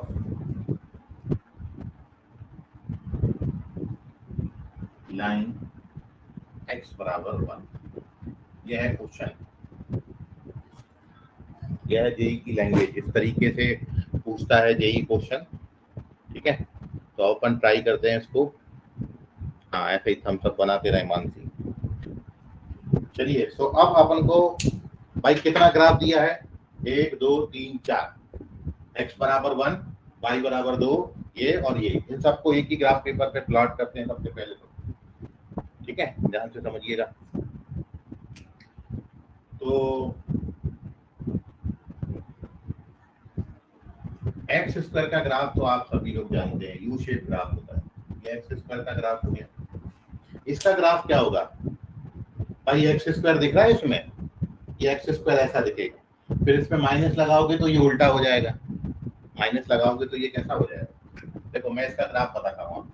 line x बराबर 1। यह है क्वेश्चन, यह है जेई की लैंग्वेज, इस तरीके से पूछता है जेई क्वेश्चन। ठीक है, तो अपन ट्राई करते हैं इसको। हाँ, ऐसे ही थम्स अप बनाते रहे मानसी। चलिए, सो अब अपन को भाई कितना ग्राफ दिया है, 1 2 3 4, x बराबर 1, y बराबर 2, ये और ये, इन सबको एक ही ग्राफ पेपर पे प्लॉट करते हैं सबसे पहले तो। ठीक है, ध्यान से समझिएगा। तो एक्स स्क्वायर का ग्राफ तो आप सभी लोग जानते हैं, यू शेप ग्राफ होता है। ये एक्स स्क्वायर का ग्राफ हो गया। इसका ग्राफ क्या होगा भाई, एक्स स्क्वायर दिख रहा है इसमें, ये एक्स स्क्वायर ऐसा दिखेगा, फिर इसमें माइनस लगाओगे तो ये उल्टा हो जाएगा, माइनस लगाओगे तो ये कैसा हो जाएगा। देखो मैं इसका ग्राफ बताता हूँ।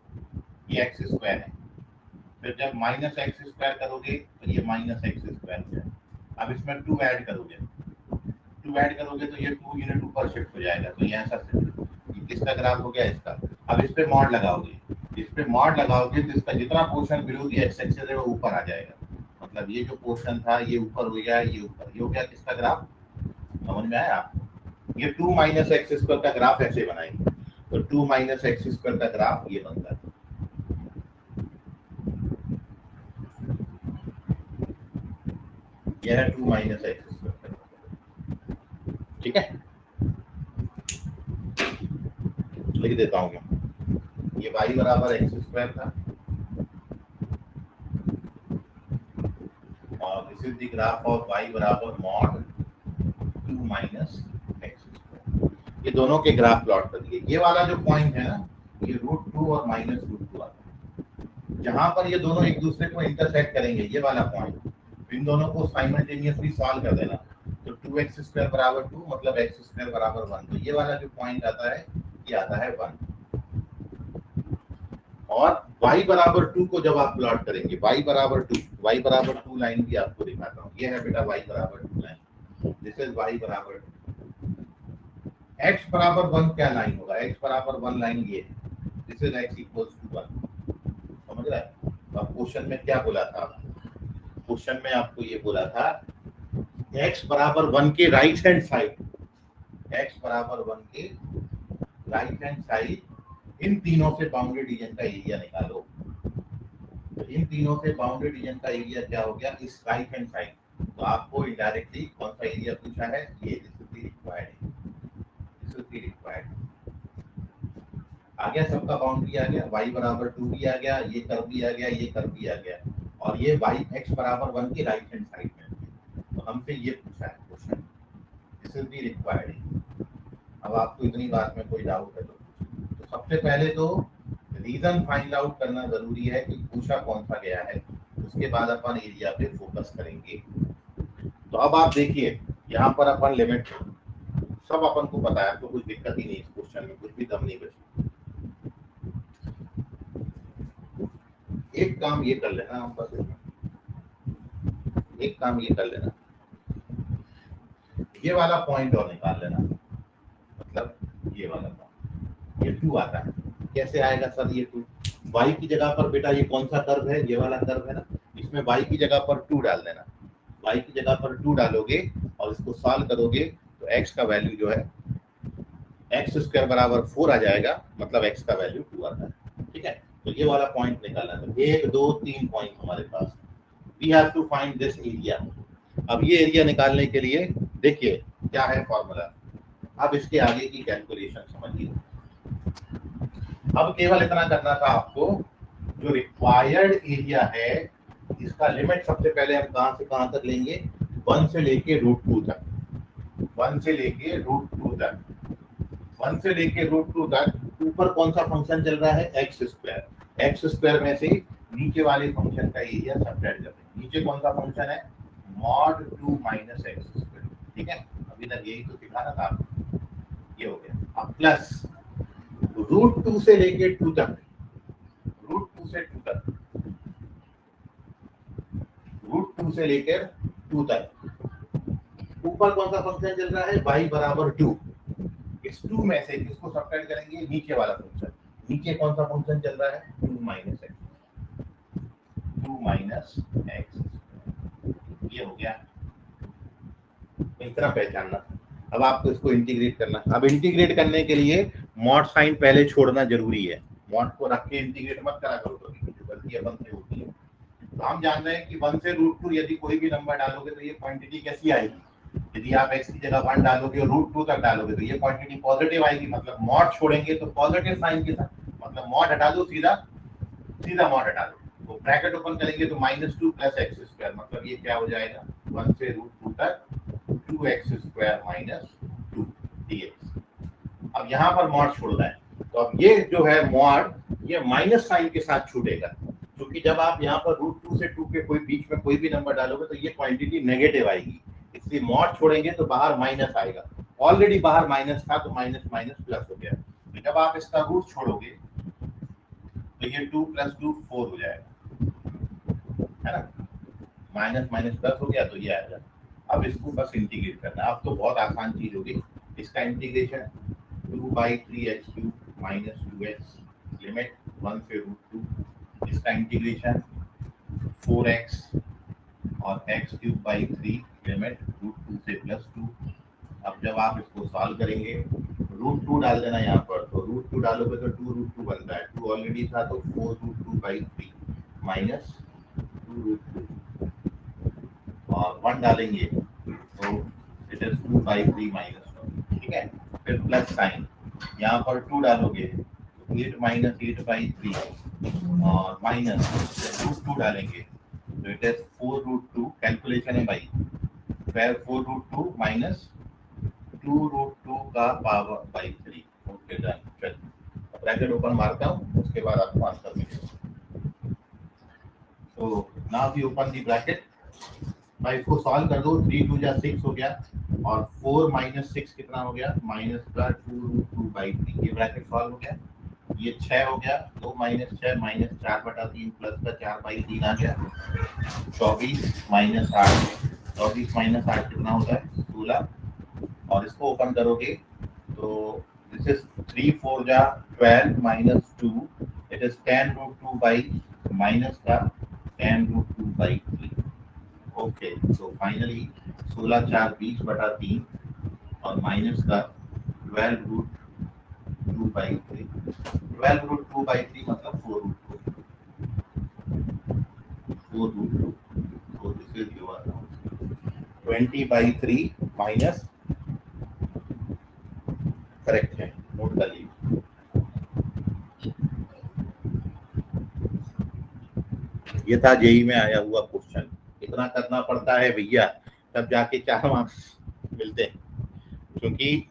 ये एक्स स्क्वायर है, फिर जब माइनस एक्स स्क्वायर करोगे तो ये माइनस एक्स स्क्वायर हो जाएगा। अब इसमें 2 ऐड करोगे, 2 ऐड करोगे तो ये 2 यूनिट ऊपर शिफ्ट हो जाएगा, तो ये ऐसा किसका ग्राफ हो गया, इसका। अब इस पे मॉड लगाओगे, इस पे मॉड लगाओगे तो इसका जितना portion below the x axis है वो ऊपर आ जाएगा। मतलब ये जो पोर्शन था ये ऊपर हो गया, ये ऊपर, ये हो गया किसका ग्राफ, समझ में आया आपको। ये 2 माइनस एक्स स्क्वायर का ग्राफ ऐसे बनाएंगे, तो 2 माइनस एक्स स्क्वायर का ग्राफ ये बनता है। यह है 2 माइनस एक्स स्क्वायर। ठीक है, लिख देता हूं मैं, ये y बराबर एक्स स्क्वायर था और this is the graph of y बराबर मॉड 2 माइनस एक्स स्क्वायर। ये दोनों के ग्राफ प्लॉट कर दिए। ये वाला जो पॉइंट है ना, ये √2 और -√2 आता है। जहां पर ये दोनों एक दूसरे को इंटरसेक्ट करेंगे, ये वाला पॉइंट, इन दोनों को साइमल्टेनियसली सॉल्व कर देना। तो 2x स्क्वायर बराबर 2 मतलब x स्क्वायर बराबर 1। तो ये वाला जो पॉइंट आता है ये आता है 1। और y बराबर 2 को जब आप प्लॉट करेंगे, y बराबर 2 लाइन भी आपको दिखाता हूँ। ये है बेटा y बराबर 2 लाइन, दिस इज y बराबर 2। x बराबर 1 क्या लाइन होगा, x बराबर 1 लाइन ये है, this is x equals to 1। समझ रहा है। अब क्वेश्चन में क्या बोला था, क्वेश्चन में आपको ये बोला था x बराबर 1 के राइट हैंड साइड, x बराबर 1 के राइट हैंड साइड इन तीनों से बाउंडेड रीजन का एरिया निकालो। तो इन तीनों से बाउंडेड रीजन का एरिया क्या हो गया, इस राइट हैंड साइड। तो आपको इनडायरेक्टली कौन सा एरिया पूछा है, ये रिक्वायर्ड, आ गया, सबका बाउंड्री आ गया, y बराबर 2 भी आ गया, ये कर्व भी आ गया, ये कर्व भी आ गया, और ये y x बराबर 1 के राइट हैंड साइड में। तो हमसे ये पूछा है question, this is the required. अब आपको इतनी बात में कोई डाउट है तो सबसे पहले तो रीजन फाइंड आउट करना जरूरी है कि पूछा कौन सा गया है, उसके बाद अपन एरिया पे फोकस करेंगे। तो अब आप देखिए, यहाँ पर अपन लिमिट सब अपन को पता है, तो कुछ दिक्कत ही नहीं इस क्वेश्चन में, कुछ भी दम नहीं बची। एक काम ये कर लेना हम, बस एक काम ये कर लेना, ये वाला पॉइंट और निकाल लेना, मतलब ये वाला पॉइंट, ये 2 आता है। कैसे आएगा सर ये 2, y की जगह पर बेटा ये कौन सा कर्व है, ये वाला कर्व है ना, इसमें y की जगह पर 2 डाल देना। y की जगह पर 2 डालोगे और इसको सॉल्व करोगे तो x का वैल्यू जो है x स्क्वायर बराबर 4 आ जाएगा, मतलब x का वैल्यू 2 आता है। ठीक है, तो ये वाला पॉइंट निकालना है। 1 2 3 पॉइंट हमारे पास, we have to find this area. अब ये एरिया निकालने के लिए देखिए क्या है फॉर्मूला, अब इसके आगे की कैलकुलेशन समझिए। अब केवल इतना करना था आपको, जो रिक्वायर्ड एरिया है इसका लिमिट सबसे पहले हम कहां से कहां तक लेंगे, 1 से लेके √2 तक, 1 से लेके √2 तक, 1 से लेके √2 तक। ऊपर कौन सा फंक्शन चल रहा है, एक्स स्क्वायर, एक्स स्क्वायर में से नीचे वाले फंक्शन का एरिया सब्ट्रैक्ट करते हैं। नीचे कौन सा फंक्शन है, मॉड 2 माइनस एक्स स्क्वायर। ठीक है, अभी तक यही तो सिखाना था आपको, ये हो गया। अब प्लस √2 से लेके 2 तक, √2 से 2 तक, √2 से लेकर 2 तक, ऊपर कौन सा फंक्शन चल रहा है, y बराबर 2। इस 2 में से किसको सब्ट्रैक्ट करेंगे, नीचे वाला फंक्शन। नीचे कौन सा फंक्शन चल रहा है, 2 माइनस एक्स। ये हो गया, इतना पहचानना। अब आपको इसको इंटीग्रेट करना। अब इंटीग्रेट करने के लिए मॉड साइन पहले छोड़ना जरूरी है। मॉड को रख के इंटीग्रेट मत करा करो, कभी जो गलती अपन से होती है। तो हम जान रहे हैं कि 1 से √2 यदि कोई भी नंबर डालोगे तो ये क्वांटिटी कैसी आएगी। यदि आप x की जगह 1 डालोगे और √2 तक डालोगे तो ये क्वांटिटी पॉजिटिव आएगी। मतलब मॉड छोड़ेंगे तो पॉजिटिव साइन के साथ, मतलब मॉड हटा दो, सीधा मॉड हटा दो, तो ब्रैकेट ओपन करेंगे तो -2 + x², मतलब ये क्या हो जाएगा, 1 से √2 तक 2x² - 2 dx। अब यहाँ पर मॉड छोड़ना है, तो अब ये जो है मॉड, ये माइनस साइन के साथ छूटेगा, क्योंकि जब आप यहाँ पर √2 से 2 के कोई बीच में कोई भी नंबर डालोगे तो ये क्वांटिटी नेगेटिव आएगी, इसलिए मॉड छोड़ेंगे तो बाहर माइनस आएगा। ऑलरेडी बाहर माइनस था तो माइनस माइनस प्लस हो गया। तो जब आप इसका रूट छोड़ोगे तो ये 2 + 2 4 हो जाएगा, है ना। माइनस माइनस प्लस हो गया तो ये आएगा। अब इसको बस इंटीग्रेट करना है। अब तो बहुत आसान चीज होगी। इसका इंटीग्रेशन 2/3x³ - 2x लिमिट 1 से √2। इसका इंटीग्रेशन 4x और x³/3 लिमिट √2 से +2। अब जब आप इसको सॉल्व करेंगे, √2 डाल देना यहाँ पर, तो √2 डालोगे तो 2√2 बनता है, 2 ऑलरेडी था तो 4√2/3 -2√2 और 1 डालेंगे तो इट इज 2/3 - 1, ठीक है। फिर प्लस साइन, यहाँ पर 2 डालोगे तो 8 - 8/3 और माइनस √2 डालेंगे तो इट इज 4√2, कैलकुलेशन है भाई, फिर 4√2 - 2√2 का पावर बाई 3। Okay done. चल ब्रैकेट ओपन मारता हूँ, उसके बाद आपको आंसर मिलेगा। तो now we open the bracket. भाई इसको सॉल्व कर दो, 3 2 जा 6 हो गया और 4 - 6 कितना हो गया, -2√2/3। ये ब्रैकेट सॉल्व हो गया। ये 6 हो गया, 2 - 6 -4/3 प्लस का 4/3 आ गया, 24 - 8। 24 - 8 कितना होता है, 16। और इसको ओपन करोगे तो दिस इज 3 4 जा 12 - 2, इट इज 10√2 माइनस का 10√2/3। ओके, तो फाइनली 16 4 20/3 और माइनस का 12√2/3। 12√2/3 मतलब 4√2। So this is your 20/3 minus, correct है, नोट कर लीजिए। ये था जेई में आया हुआ क्वेश्चन। इतना करना पड़ता है भैया, तब जाके 4 मार्क्स मिलते हैं, क्योंकि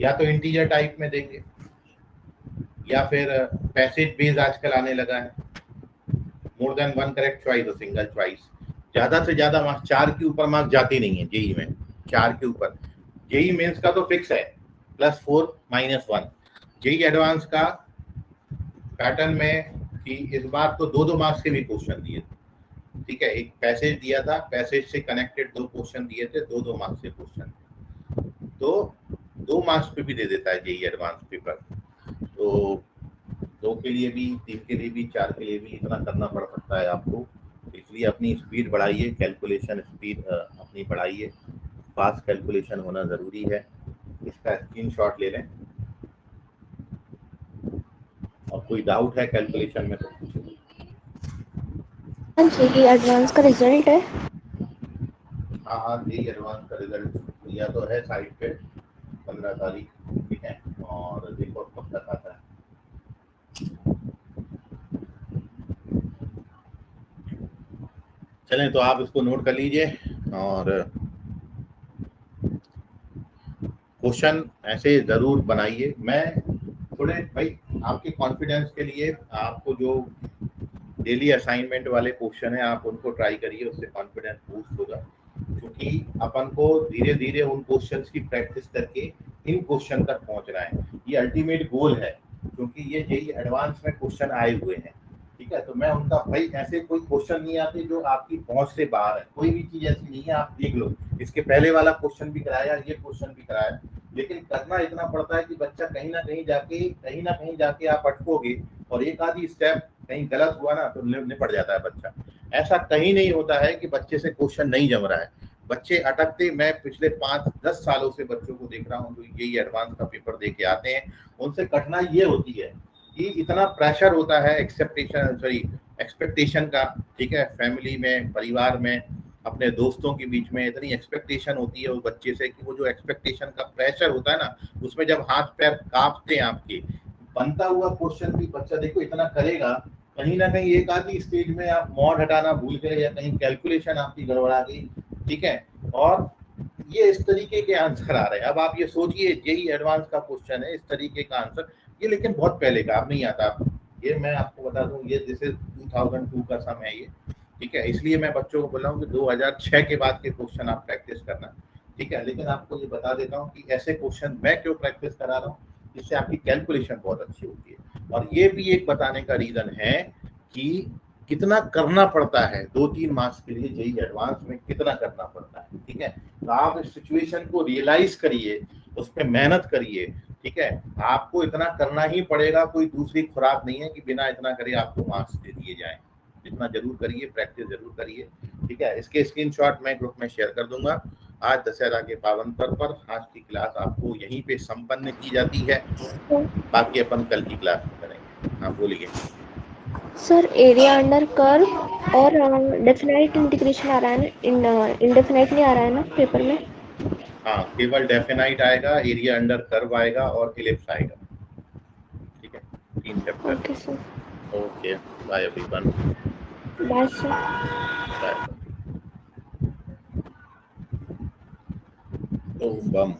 या तो इंटीजर टाइप में देंगे या फिर पैसेज बेस आजकल आने लगा है, मोर देन 1 करेक्ट चॉइस और सिंगल चॉइस। ज्यादा से ज्यादा मार्क्स 4 के ऊपर मार्क्स जाते नहीं है जेई में, 4 के ऊपर। जेई मेंस का तो फिक्स है +4 - 1। जेई एडवांस का पैटर्न में कि इस बार तो 2 मार्क्स के भी क्वेश्चन दिए थे, ठीक है। एक पैसेज दिया था, पैसेज से कनेक्टेड 2 क्वेश्चन दिए थे, 2 मार्क्स के क्वेश्चन, तो 2 मार्क्स पे भी दे देता है जेई एडवांस पेपर। तो 2 के लिए भी, 3 के लिए भी, 4 के लिए भी इतना करना पड़ सकता है आपको। इसलिए अपनी स्पीड बढ़ाइए, कैलकुलेशन स्पीड अपनी बढ़ाइए, फास्ट कैलकुलेशन होना ज़रूरी है। इसका स्क्रीनशॉट ले लें और कोई डाउट है कैलकुलेशन में तो पूछिए। जेईई एडवांस का रिजल्ट है? हाँ, जेईई एडवांस का रिजल्ट दिया तो है साइट पे 15 तारीख, ठीक है। और देखो कब तक आता है। चलें, तो आप इसको नोट कर लीजिए और क्वेश्चन ऐसे ज़रूर बनाइए। मैं थोड़े भाई आपके कॉन्फिडेंस के लिए आपको जो डेली असाइनमेंट वाले क्वेश्चन है आप उनको ट्राई करिए, उससे कॉन्फिडेंस बूस्ट होगा, क्योंकि अपन को धीरे धीरे उन क्वेश्चंस की प्रैक्टिस करके इन क्वेश्चन तक पहुंचना है। ये अल्टीमेट गोल है, क्योंकि ये जेईई एडवांस में क्वेश्चन आए हुए हैं, ठीक है, तो मैं उनका भाई ऐसे कोई क्वेश्चन नहीं आते जो आपकी पहुंच से बाहर है, कोई भी चीज ऐसी नहीं है, आप देख लो इसके पहले वाला क्वेश्चन भी कराया, ये क्वेश्चन भी कराया, लेकिन करना इतना पड़ता है कि बच्चा कहीं ना कहीं जाके आप अटकोगे और एक आधी स्टेप कहीं गलत हुआ ना तो निपट जाता है बच्चा। ऐसा कहीं नहीं होता है कि बच्चे से क्वेश्चन नहीं जम रहा है, बच्चे अटकते, मैं पिछले 5-10 सालों से बच्चों को देख रहा हूँ जो यही एडवांस का पेपर दे के आते हैं, उनसे कठिनाई ये होती है कि इतना प्रेशर होता है एक्सपेक्टेशन का, ठीक है, फैमिली में, परिवार में, अपने दोस्तों के बीच में इतनी एक्सपेक्टेशन होती है उस बच्चे से कि वो जो एक्सपेक्टेशन का प्रेशर होता है ना, उसमें जब हाथ पैर कांपते हैं आपके, बनता हुआ क्वेश्चन भी बच्चा देखो इतना करेगा, कहीं ना कहीं एक आधी स्टेज में आप मॉड हटाना भूल गए या कहीं कैलकुलेशन आपकी गड़बड़ा गई, ठीक है, और ये इस तरीके के आंसर आ रहे हैं। अब आप ये सोचिए यही एडवांस का क्वेश्चन है, इस तरीके का आंसर, ये लेकिन बहुत पहले का, अब नहीं आता, ये मैं आपको बता दूं, ये जैसे 2002 का समय है ये, ठीक है, इसलिए मैं बच्चों को बोल रहा हूँ कि 2006 के बाद के क्वेश्चन आप प्रैक्टिस करना, ठीक है, लेकिन आपको ये बता देता हूँ कि ऐसे क्वेश्चन मैं क्यों प्रैक्टिस करा रहा हूँ, जिससे आपकी कैलकुलेशन बहुत अच्छी होती है। और ये भी एक बताने का रीजन है कि कितना करना पड़ता है 2-3 मार्क्स के लिए जेईई एडवांस में, कितना करना पड़ता है, ठीक है, तो आप इस सिचुएशन को रियलाइज करिए, उस पर मेहनत करिए, ठीक है, आपको इतना करना ही पड़ेगा, कोई दूसरी खुराक नहीं है कि बिना इतना करे आपको मार्क्स दे दिए जाएं, इतना जरूर करिए, प्रैक्टिस जरूर करिए, ठीक है। इसके स्क्रीनशॉट मैं ग्रुप में शेयर कर दूंगा। आज दशहरा के पावन पर्व पर आज की क्लास आपको यहीं पे संपन्न की जाती है, बाकी अपन कल की क्लास में करेंगे। हाँ बोलिए सर एरिया अंडर कर्व और डेफिनाइट इंटीग्रेशन आ रहा है ना, इंडेफिनाइट नहीं आ रहा है ना पेपर में? हाँ, केवल डेफिनाइट आएगा, एरिया अंडर कर्व आएगा और इलिप्स आएगा, ठीक है, 3 chapter. Okay sir, okay, bye everyone, bye sir. Bye. ओम बम।